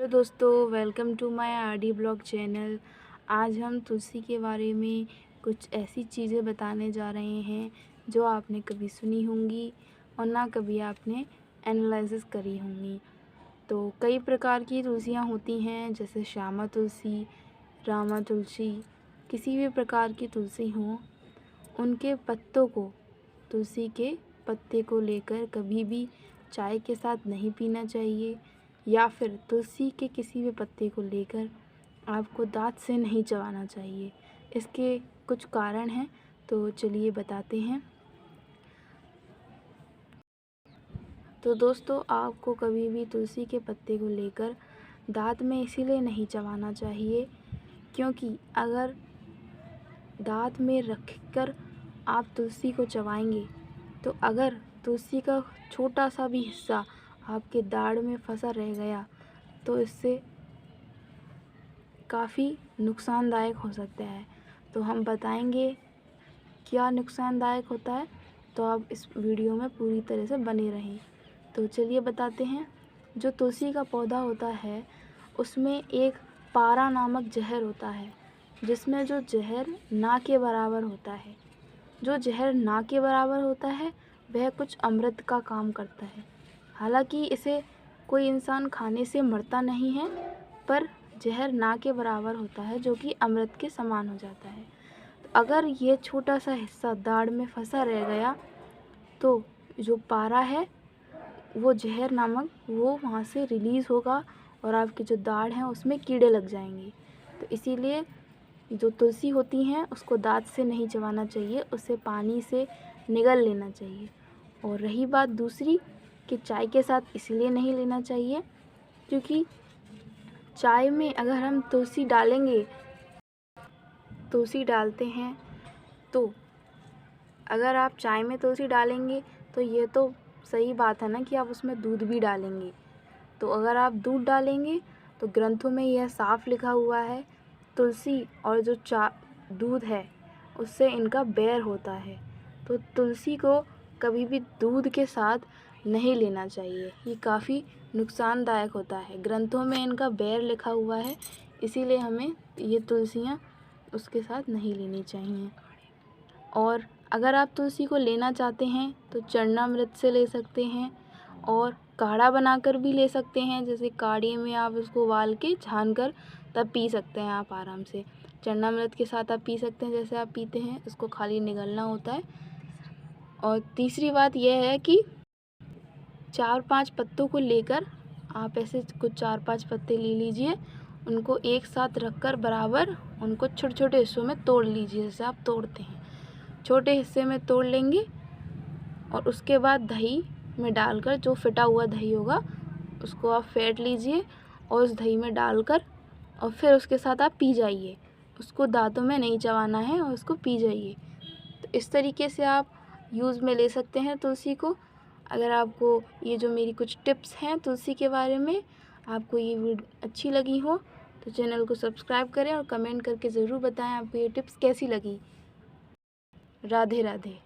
Hello दोस्तों, welcome to my RD blog channel. आज हम तुलसी के बारे में कुछ ऐसी चीज़ें बताने जा रहे हैं जो आपने कभी सुनी होंगी और ना कभी आपने एनालिसिस करी होंगी। तो कई प्रकार की तुलसियाँ होती हैं, जैसे श्यामा तुलसी, रामा तुलसी। किसी भी प्रकार की तुलसी हो, उनके पत्तों को, तुलसी के पत्ते को लेकर कभी भी चाय के साथ नहीं पीना चाहिए, या फिर तुलसी के किसी भी पत्ते को लेकर आपको दाँत से नहीं चबाना चाहिए। इसके कुछ कारण हैं, तो चलिए बताते हैं। तो दोस्तों, आपको कभी भी तुलसी के पत्ते को लेकर दाँत में इसीलिए नहीं चबाना चाहिए क्योंकि अगर दाँत में रखकर आप तुलसी को चबाएंगे तो अगर तुलसी का छोटा सा भी हिस्सा आपके दाढ़ में फंसा रह गया तो इससे काफ़ी नुकसानदायक हो सकता है। तो हम बताएंगे क्या नुकसानदायक होता है, तो आप इस वीडियो में पूरी तरह से बने रहें। तो चलिए बताते हैं। जो तुलसी का पौधा होता है उसमें एक पारा नामक जहर होता है, जिसमें जो जहर ना के बराबर होता है। जो जहर ना के बराबर होता है वह कुछ अमृत का काम करता है। हालांकि इसे कोई इंसान खाने से मरता नहीं है, पर जहर ना के बराबर होता है जो कि अमृत के समान हो जाता है। तो अगर ये छोटा सा हिस्सा दाढ़ में फंसा रह गया तो जो पारा है वो जहर नामक वो वहाँ से रिलीज़ होगा और आपकी जो दाढ़ है उसमें कीड़े लग जाएंगे। तो इसीलिए जो तुलसी होती हैं उसको दाँत से नहीं चबाना चाहिए, उसे पानी से निगल लेना चाहिए। और रही बात दूसरी कि चाय के साथ इसलिए नहीं लेना चाहिए क्योंकि चाय में अगर हम तुलसी डालते हैं तो अगर आप चाय में तुलसी डालेंगे तो ये तो सही बात है ना कि आप उसमें दूध भी डालेंगे। तो अगर आप दूध डालेंगे तो ग्रंथों में यह साफ लिखा हुआ है, तुलसी और जो दूध है उससे इनका बैर होता है। तो तुलसी को कभी भी दूध के साथ नहीं लेना चाहिए, ये काफ़ी नुकसानदायक होता है। ग्रंथों में इनका बैर लिखा हुआ है, इसीलिए हमें ये तुलसियाँ उसके साथ नहीं लेनी चाहिए। और अगर आप तुलसी को लेना चाहते हैं तो चरणामृत से ले सकते हैं और काढ़ा बनाकर भी ले सकते हैं। जैसे काढ़े में आप उसको उबाल के छान कर तब पी सकते हैं आप आराम से। चरणामृत के साथ आप पी सकते हैं, जैसे आप पीते हैं, उसको खाली निगलना होता है। और तीसरी बात यह है कि 4-5 पत्तों को लेकर आप ऐसे कुछ 4-5 पत्ते ले लीजिए, उनको एक साथ रखकर बराबर उनको छोटे छोटे हिस्सों में तोड़ लीजिए। जैसे आप तोड़ते हैं, छोटे हिस्से में तोड़ लेंगे और उसके बाद दही में डालकर, जो फिटा हुआ दही होगा उसको आप फेंट लीजिए और उस दही में डालकर और फिर उसके साथ आप पी जाइए। उसको दांतों में नहीं चबाना है और उसको पी जाइए। तो इस तरीके से आप यूज़ में ले सकते हैं तुलसी को। अगर आपको ये जो मेरी कुछ टिप्स हैं तुलसी के बारे में, आपको ये वीडियो अच्छी लगी हो तो चैनल को सब्सक्राइब करें और कमेंट करके ज़रूर बताएं आपको ये टिप्स कैसी लगी। राधे राधे।